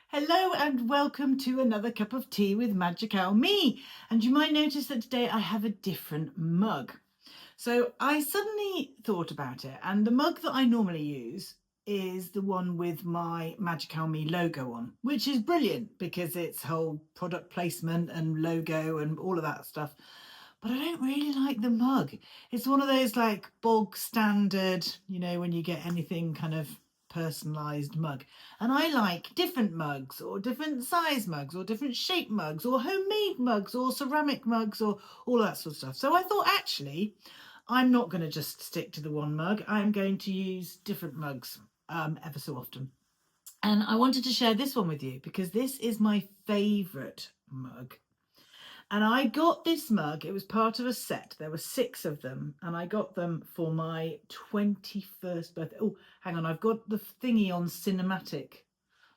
Hello and welcome to another cup of tea with Magicowl me. And you might notice that today I have a different mug. So I suddenly thought about it, and the mug that I normally use is the one with my Magicowl me logo on, which is brilliant because it's whole product placement and logo and all of that stuff. But I don't really like the mug. It's one of those like bog standard, when you get anything kind of personalized mug. And I like different mugs or different size mugs or different shape mugs or homemade mugs or ceramic mugs or all that sort of stuff. So I thought actually I'm not going to just stick to the one mug. I'm going to use different mugs ever so often. And I wanted to share this one with you because this is my favourite mug. And I got this mug, it was part of a set. There were 6 of them, and I got them for my 21st birthday. Oh, hang on, I've got the thingy on cinematic.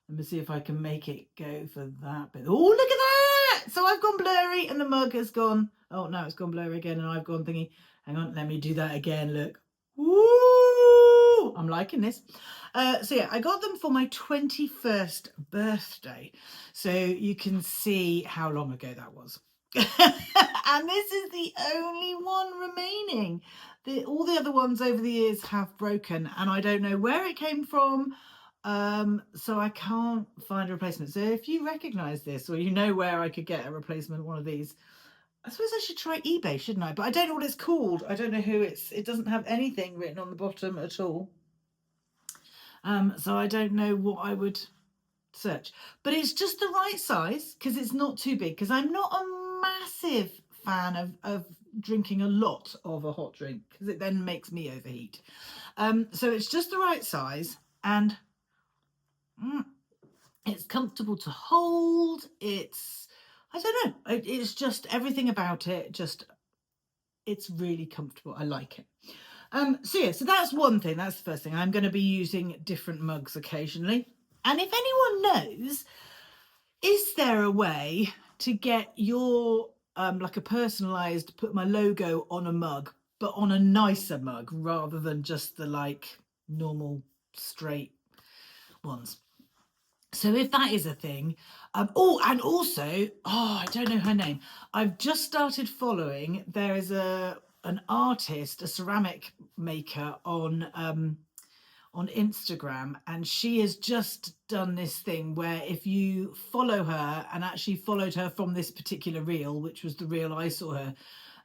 Let me see if I can make it go for that bit. Oh, look at that! So I've gone blurry and the mug has gone. Oh, no, it's gone blurry again and I've gone thingy. Hang on, let me do that again. Look. Woo! I'm liking this. So yeah, I got them for my 21st birthday. So you can see how long ago that was. And this is the only one remaining. All the other ones over the years have broken, and I don't know where it came from. So I can't find a replacement. So if you recognize this or you know where I could get a replacement one of these, I suppose I should try eBay, shouldn't I? But I don't know what it's called. I don't know who it doesn't have anything written on the bottom at all. So I don't know what I would search. But it's just the right size because it's not too big, because I'm not a massive fan of drinking a lot of a hot drink because it then makes me overheat. So it's just the right size, and it's comfortable to hold. I don't know, it's just everything about it, it's really comfortable. I like it. So that's one thing. That's the first thing. I'm going to be using different mugs occasionally. And if anyone knows, is there a way to get your like a personalized, put my logo on a mug, but on a nicer mug rather than just the like normal straight ones? So if that is a thing, and also, I don't know her name. I've just started following. There is an artist, a ceramic maker on Instagram, and she has just done this thing where if you follow her and actually followed her from this particular reel, which was the reel I saw her,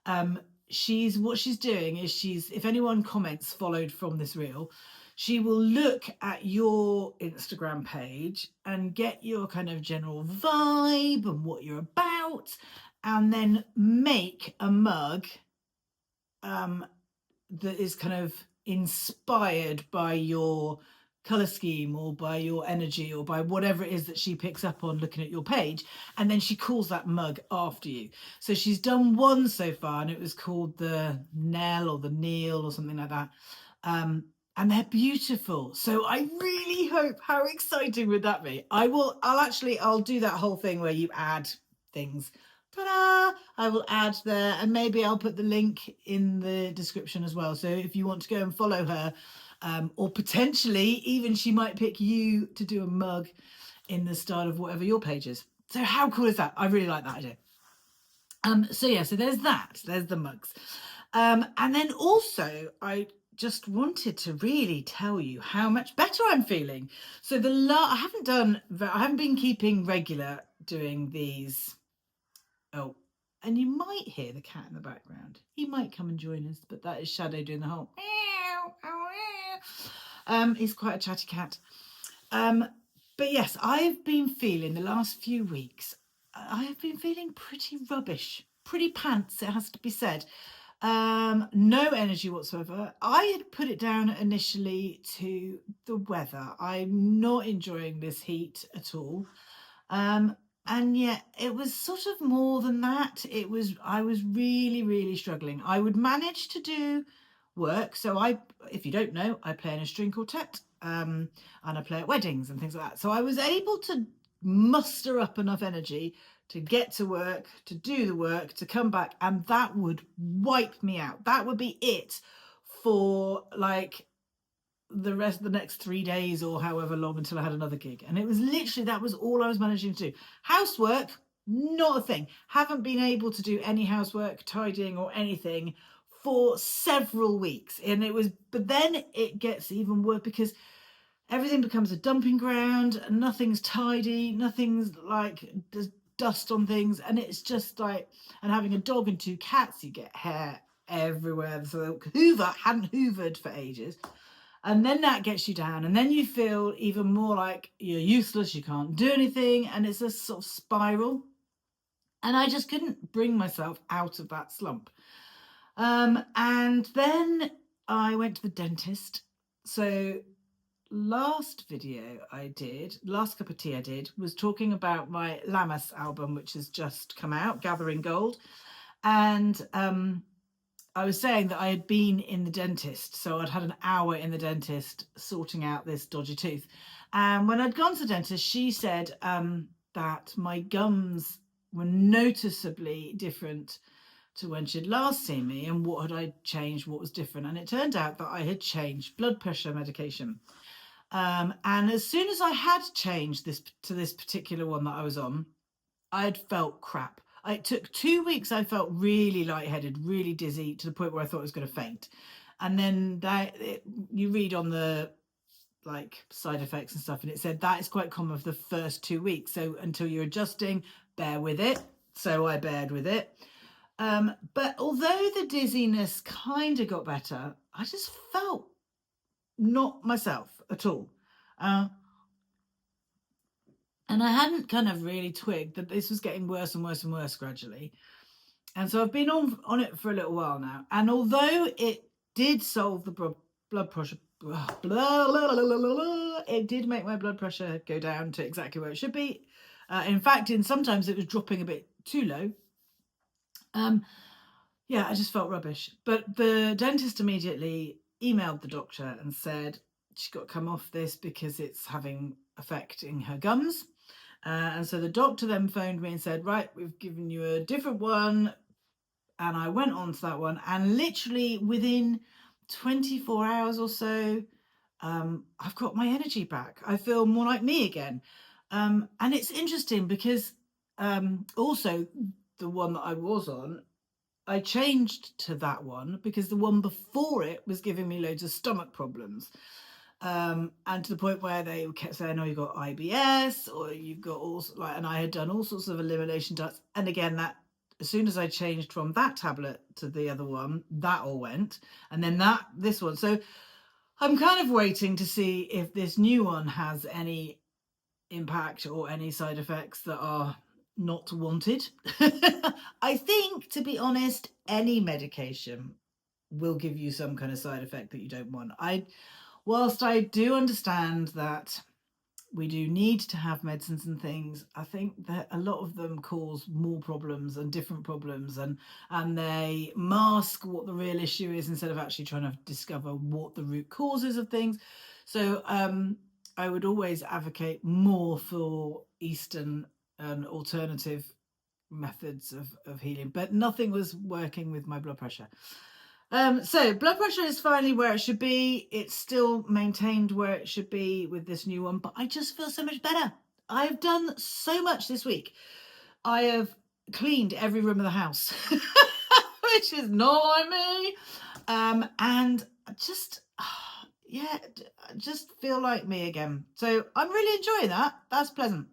what she's doing is if anyone comments followed from this reel, she will look at your Instagram page and get your kind of general vibe and what you're about, and then make a mug that is kind of inspired by your color scheme or by your energy or by whatever it is that she picks up on looking at your page, and then she calls that mug after you. So she's done one so far, and it was called the Nell or the Neil or something like that. And they're beautiful. So I really hope, how exciting would that be? I'll do that whole thing where you add things. Ta-da! I will add there, and maybe I'll put the link in the description as well. So if you want to go and follow her, or potentially even she might pick you to do a mug in the style of whatever your page is. So how cool is that? I really like that idea. So there's that. There's the mugs. And then also I just wanted to really tell you how much better I'm feeling. So I haven't been keeping regular doing these. Oh, and you might hear the cat in the background. He might come and join us, but that is Shadow doing the whole he's quite a chatty cat. But yes, I've been feeling the last few weeks, I've been feeling pretty rubbish, pretty pants, it has to be said. No energy whatsoever. I had put it down initially to the weather. I'm not enjoying this heat at all. And yet it was sort of more than that. I was really, really struggling. I would manage to do work. So if you don't know, I play in a string quartet, and I play at weddings and things like that. So I was able to muster up enough energy to get to work, to do the work, to come back, and that would wipe me out. That would be it for like the rest of the next 3 days or however long until I had another gig. And it was literally, that was all I was managing to do. Housework, not a thing. Haven't been able to do any housework, tidying or anything for several weeks. And it was, but then it gets even worse because everything becomes a dumping ground and nothing's tidy, nothing's like, there's dust on things. And it's just like, and having a dog and 2 cats, you get hair everywhere. So Hoover hadn't hoovered for ages. And then that gets you down, and then you feel even more like you're useless, you can't do anything, and it's a sort of spiral. And I just couldn't bring myself out of that slump. And then I went to the dentist. So last cup of tea I did, was talking about my Lammas album, which has just come out, Gathering Gold. And I was saying that I had been in the dentist, so I'd had an hour in the dentist sorting out this dodgy tooth. And when I'd gone to the dentist, she said that my gums were noticeably different to when she'd last seen me, and what had I changed, what was different. And it turned out that I had changed blood pressure medication. And as soon as I had changed this to this particular one that I was on, I'd felt crap. It took 2 weeks. I felt really lightheaded, really dizzy, to the point where I thought I was going to faint. And then you read on the like side effects and stuff, and it said that is quite common for the first 2 weeks. So until you're adjusting, bear with it. So I bared with it. But although the dizziness kind of got better, I just felt not myself at all. And I hadn't kind of really twigged that this was getting worse and worse and worse gradually. And so I've been on it for a little while now. And although it did solve the blood pressure, it did make my blood pressure go down to exactly where it should be. In fact, sometimes it was dropping a bit too low. Yeah, I just felt rubbish. But the dentist immediately emailed the doctor and said she's got to come off this because it's having affecting her gums. And so the doctor then phoned me and said, right, we've given you a different one. And I went on to that one, and literally within 24 hours or so, I've got my energy back. I feel more like me again. And it's interesting because also the one that I was on, I changed to that one because the one before it was giving me loads of stomach problems. And to the point where they kept saying, oh, you've got IBS, or you've got and I had done all sorts of elimination tests. And again, that as soon as I changed from that tablet to the other one, that all went. And then this one. So I'm kind of waiting to see if this new one has any impact or any side effects that are not wanted. I think, to be honest, any medication will give you some kind of side effect that you don't want. Whilst I do understand that we do need to have medicines and things, I think that a lot of them cause more problems and different problems, and they mask what the real issue is instead of actually trying to discover what the root causes of things. So I would always advocate more for Eastern and alternative methods of healing, but nothing was working with my blood pressure. So blood pressure is finally where it should be. It's still maintained where it should be with this new one, but I just feel so much better. I've done so much this week. I have cleaned every room of the house, which is not like me. And just, yeah, just feel like me again. So I'm really enjoying that. That's pleasant.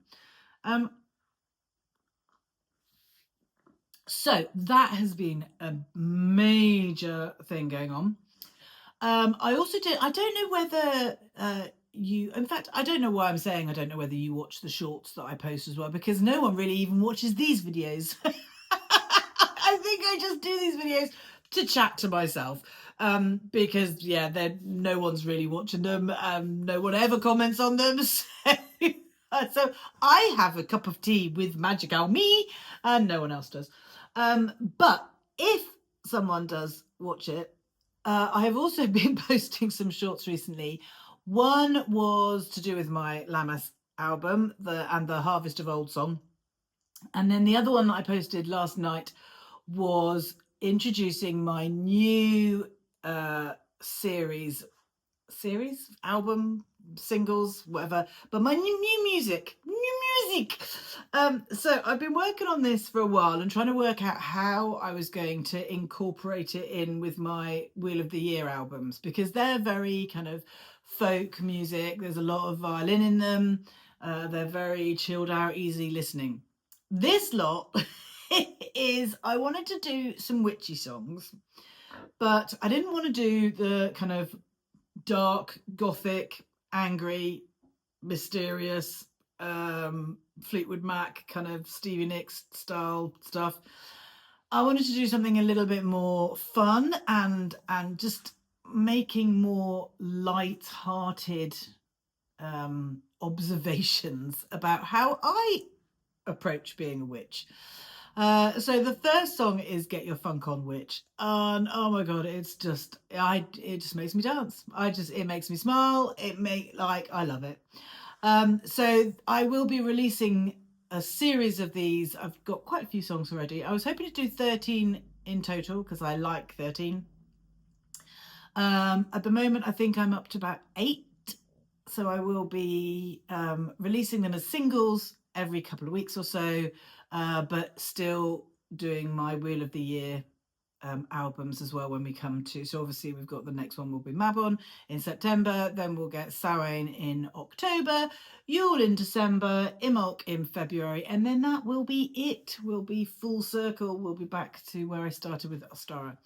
So that has been a major thing going on. I also did, I don't know whether in fact, I don't know why I'm saying I don't know whether you watch the shorts that I post as well, because no one really even watches these videos. I think I just do these videos to chat to myself. Because no one's really watching them. No one ever comments on them. So I have a cup of tea with Magicowl me, and no one else does. But if someone does watch it, I have also been posting some shorts recently. One was to do with my Lammas album, and the Harvest of Old song. And then the other one that I posted last night was introducing my new series series, album, singles, whatever, but my new music. So I've been working on this for a while and trying to work out how I was going to incorporate it in with my Wheel of the Year albums, because they're very kind of folk music. There's a lot of violin in them. They're very chilled out, easy listening. This lot is, I wanted to do some witchy songs, but I didn't want to do the kind of dark, gothic, angry, mysterious, Fleetwood Mac kind of Stevie Nicks style stuff. I wanted to do something a little bit more fun and just making more light-hearted observations about how I approach being a witch. So the first song is "Get Your Funk On, Witch," and oh my god, it's just it just makes me dance. It makes me smile. I love it. So I will be releasing a series of these. I've got quite a few songs already. I was hoping to do 13 in total because I like 13. At the moment, I think I'm up to about 8. So I will be releasing them as singles every couple of weeks or so, but still doing my Wheel of the Year albums as well when we come to. So obviously we've got the next one will be Mabon in September, then we'll get Samhain in October, Yule in December, Imbolc in February, and then that will be it. We'll be full circle. We'll be back to where I started with Ostara.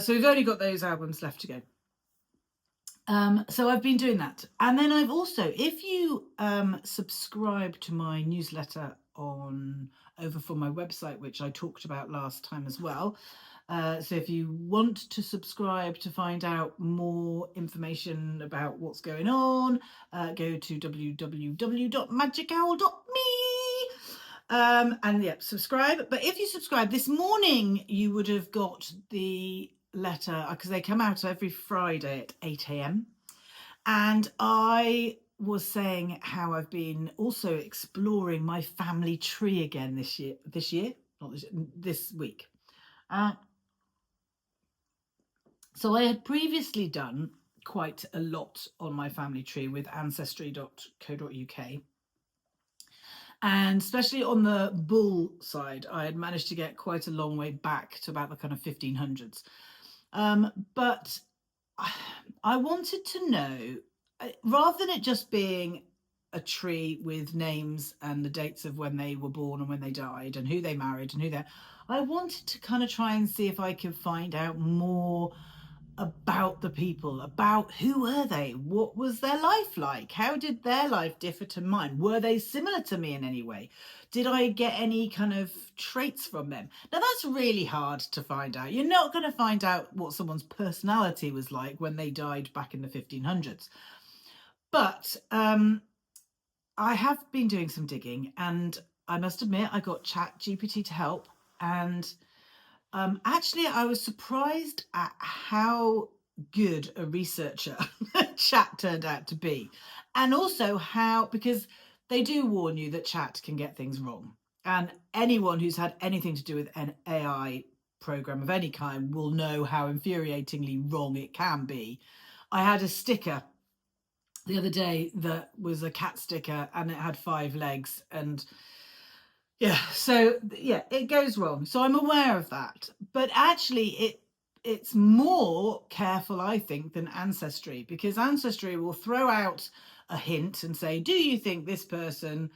So we've only got those albums left to go. So I've been doing that. And then I've also, if you subscribe to my newsletter over from my website, which I talked about last time as well. So if you want to subscribe to find out more information about what's going on, go to www.magicowl.me. And yeah, subscribe. But if you subscribe this morning, you would have got the letter because they come out every Friday at 8 a.m. And I was saying how I've been also exploring my family tree again this week. So I had previously done quite a lot on my family tree with ancestry.co.uk. And especially on the bull side, I had managed to get quite a long way back to about the kind of 1500s. But I wanted to know, rather than it just being a tree with names and the dates of when they were born and when they died and who they married and I wanted to kind of try and see if I could find out more about the people, about who were they, what was their life like, how did their life differ to mine, were they similar to me in any way, did I get any kind of traits from them. Now that's really hard to find out. You're not going to find out what someone's personality was like when they died back in the 1500s, but I have been doing some digging, and I must admit I got ChatGPT to help, and actually, I was surprised at how good a researcher Chat turned out to be. And also because they do warn you that Chat can get things wrong. And anyone who's had anything to do with an AI program of any kind will know how infuriatingly wrong it can be. I had a sticker the other day that was a cat sticker and it had 5 legs, and it goes wrong. So I'm aware of that. But actually it's more careful, I think, than Ancestry, because Ancestry will throw out a hint and say, do you think this person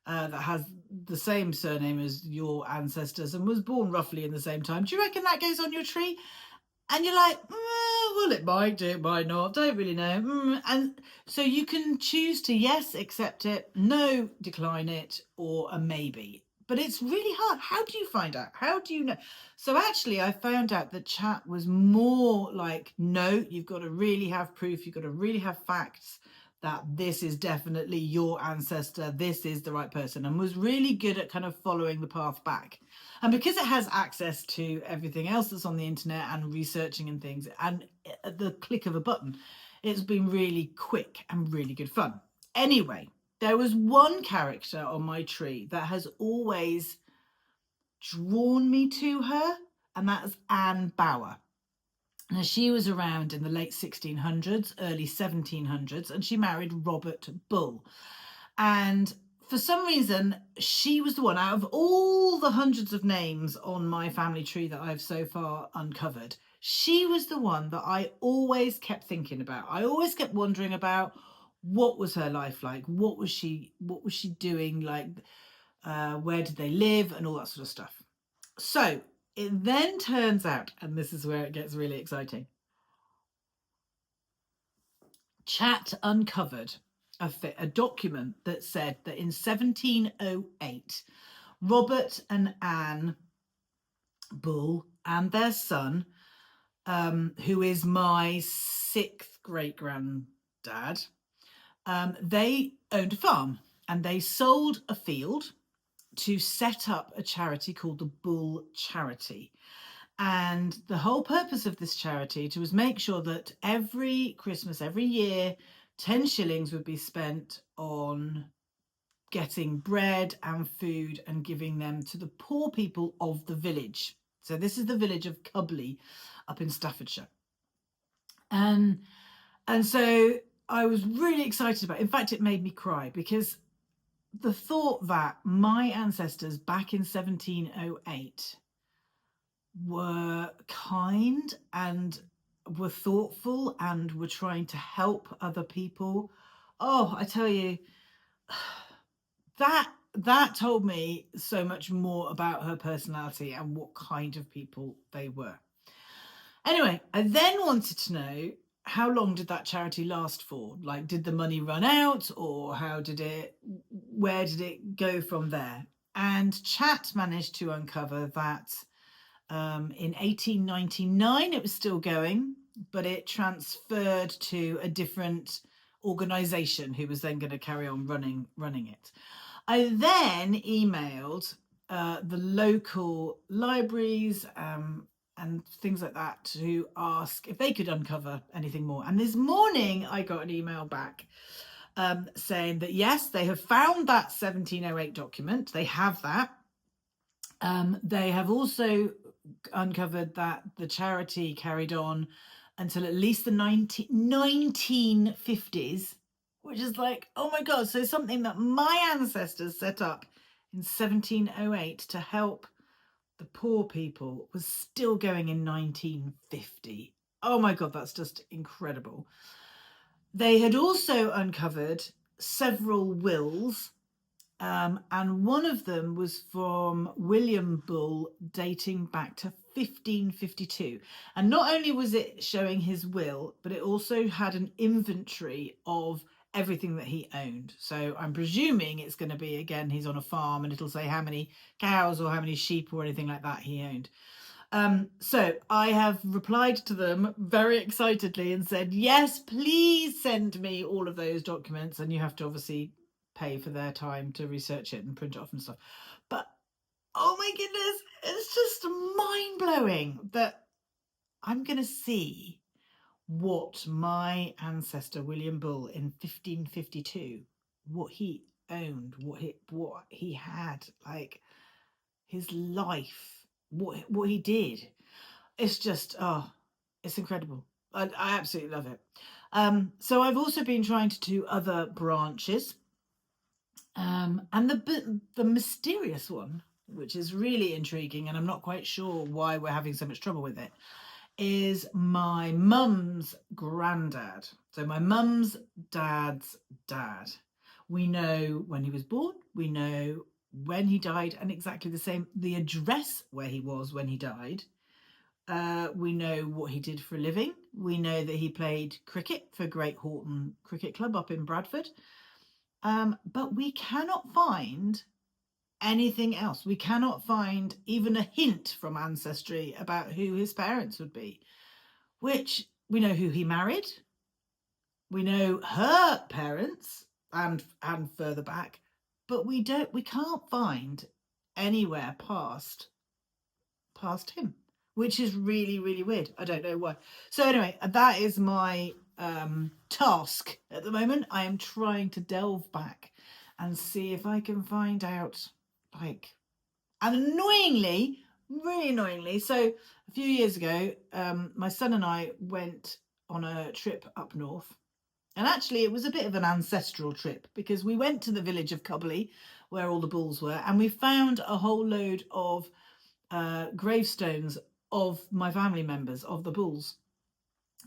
that has the same surname as your ancestors and was born roughly in the same time, do you reckon that goes on your tree? And you're like, well, it might do, it might not, don't really know. And so you can choose to yes, accept it, no, decline it, or a maybe. But it's really hard. How do you find out? How do you know? So actually, I found out that Chat was more like, no, you've got to really have proof. You've got to really have facts that this is definitely your ancestor. This is the right person, and was really good at kind of following the path back. And because it has access to everything else that's on the internet and researching and things, and at the click of a button, it's been really quick and really good fun. Anyway, there was one character on my tree that has always drawn me to her, and that's Anne Bower. Now, she was around in the late 1600s, early 1700s, and she married Robert Bull. And for some reason, she was the one out of all the hundreds of names on my family tree that I've so far uncovered. She was the one that I always kept thinking about. I always kept wondering about what was her life like? What was she doing? Like, where did they live and all that sort of stuff. So it then turns out, and this is where it gets really exciting, Chat uncovered a document that said that in 1708, Robert and Anne Bull and their son, who is my sixth great granddad, they owned a farm and they sold a field to set up a charity called the Bull Charity. And the whole purpose of this charity was make sure that every Christmas, every year, 10 shillings would be spent on getting bread and food and giving them to the poor people of the village. So this is the village of Cubley up in Staffordshire. And so I was really excited about it. In fact, it made me cry because the thought that my ancestors back in 1708 were kind and were thoughtful and were trying to help other people. Oh, I tell you, that told me so much more about her personality and what kind of people they were. Anyway, I then wanted to know, how long did that charity last for? Like, did the money run out, or where did it go from there? And Chat managed to uncover that in 1899 it was still going, but it transferred to a different organisation who was then going to carry on running it. I then emailed the local libraries and things like that to ask if they could uncover anything more. And this morning I got an email back saying that yes, they have found that 1708 document. They have that. They have also uncovered that the charity carried on until at least the 1950s, which is like, oh my God. So something that my ancestors set up in 1708 to help the poor people was still going in 1950. Oh my God, that's just incredible. They had also uncovered several wills, and one of them was from William Bull, dating back to 1552. And not only was it showing his will, but it also had an inventory of everything that he owned. So I'm presuming it's going to be, again, he's on a farm and it'll say how many cows or how many sheep or anything like that he owned. So I have replied to them very excitedly and said, yes, please send me all of those documents. And you have to obviously pay for their time to research it and print it off and stuff. But oh my goodness, it's just mind blowing that I'm going to see what my ancestor William Bull in 1552, what he owned, what he had, like his life, what he did. It's just, it's incredible. I absolutely love it. So I've also been trying to do other branches. And the mysterious one, which is really intriguing, and I'm not quite sure why we're having so much trouble with it, is my mum's granddad. So my mum's dad's dad. We know when he was born, we know when he died, and exactly the same, the address where he was when he died. We know what he did for a living. We know that he played cricket for Great Horton Cricket Club up in Bradford. But we cannot find anything else. We cannot find even a hint from Ancestry about who his parents would be, which we know who he married. We know her parents and further back, but we can't find anywhere past him, which is really, really weird. I don't know why. So anyway, that is my task at the moment. I am trying to delve back and see if I can find out, like, and annoyingly, really annoyingly. So a few years ago, my son and I went on a trip up north. And actually, it was a bit of an ancestral trip because we went to the village of Cubley, where all the bulls were, and we found a whole load of gravestones of my family members, of the bulls.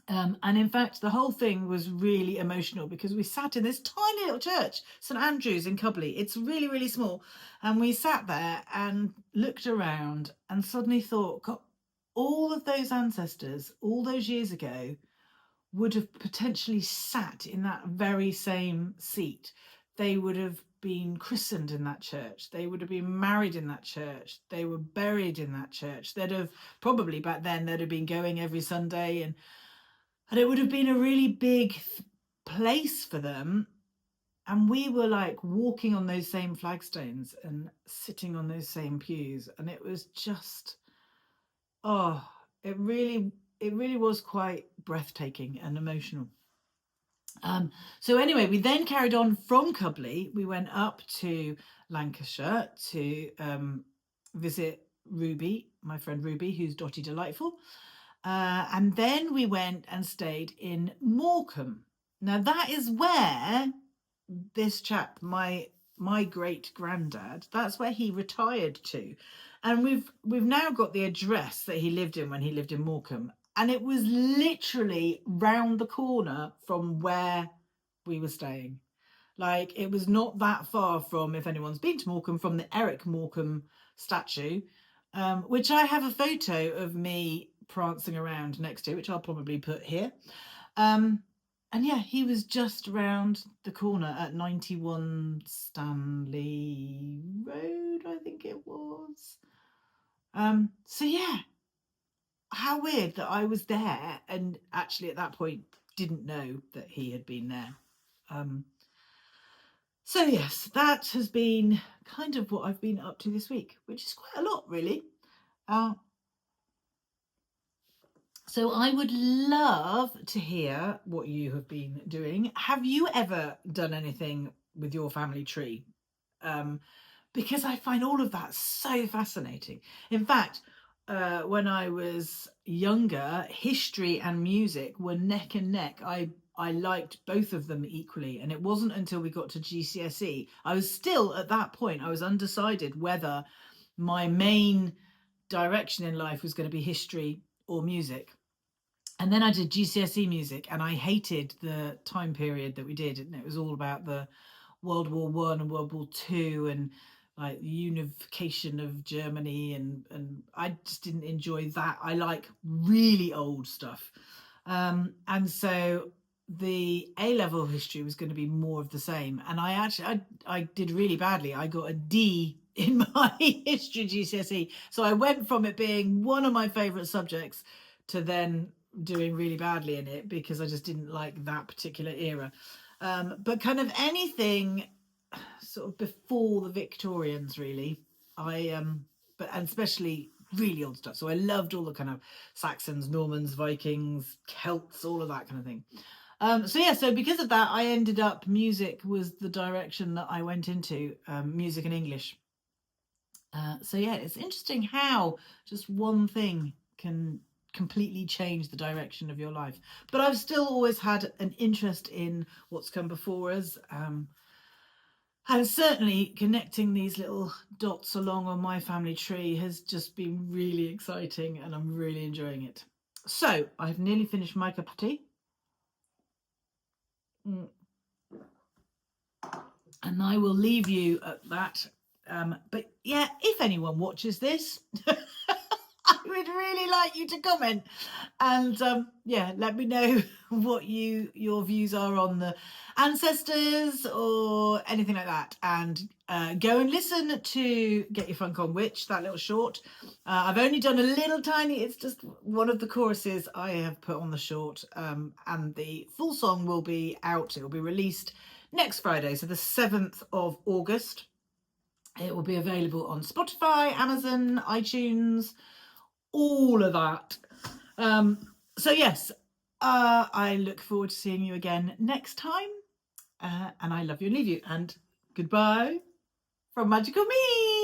And in fact, the whole thing was really emotional because we sat in this tiny little church, St Andrew's in Cubley. It's really, really small. And we sat there and looked around and suddenly thought, God, all of those ancestors, all those years ago, would have potentially sat in that very same seat. They would have been christened in that church. They would have been married in that church. They were buried in that church. They'd have probably back then they'd have been going every Sunday, and it would have been a really big place for them. And we were like walking on those same flagstones and sitting on those same pews. And it was just, oh, it really was quite breathtaking and emotional. So anyway, we then carried on from Cubley. We went up to Lancashire to visit Ruby, my friend Ruby, who's Dotty Delightful. And then we went and stayed in Morecambe. Now that is where this chap, my great granddad, that's where he retired to. And we've now got the address that he lived in when he lived in Morecambe. And it was literally round the corner from where we were staying. Like, it was not that far from, if anyone's been to Morecambe, from the Eric Morecambe statue, which I have a photo of me prancing around next to, which I'll probably put here. And yeah, he was just round the corner at 91 Stanley Road, I think it was. So yeah, how weird that I was there and actually at that point didn't know that he had been there. So yes, that has been kind of what I've been up to this week, which is quite a lot, really. So I would love to hear what you have been doing. Have you ever done anything with your family tree? Because I find all of that so fascinating. In fact, when I was younger, history and music were neck and neck. I liked both of them equally, and it wasn't until we got to GCSE. I was still at that point, I was undecided whether my main direction in life was going to be history or music. And then I did GCSE music, and I hated the time period that we did. And it was all about the World War One and World War Two, and like the unification of Germany, and I just didn't enjoy that. I like really old stuff, and so the A level history was going to be more of the same. And I did really badly. I got a D in my history GCSE, so I went from it being one of my favourite subjects to then doing really badly in it because I just didn't like that particular era. But kind of anything sort of before the Victorians, really. But and especially really old stuff. So I loved all the kind of Saxons, Normans, Vikings, Celts, all of that kind of thing. So yeah, so because of that, I ended up music was the direction that I went into, music and English. So yeah, it's interesting how just one thing can completely change the direction of your life. But I've still always had an interest in what's come before us. And certainly connecting these little dots along on my family tree has just been really exciting, and I'm really enjoying it. So I've nearly finished my cup of tea. And I will leave you at that. But yeah, if anyone watches this, I would really like you to comment and yeah, let me know what your views are on the ancestors or anything like that. And go and listen to Get Your Funk On Witch, that little short. I've only done a little tiny, it's just one of the choruses I have put on the short, and the full song will be out. It will be released next Friday, so the 7th of August. It will be available on Spotify, Amazon, iTunes, all of that. So yes, I look forward to seeing you again next time. And I love you and leave you. And goodbye from Magical Me.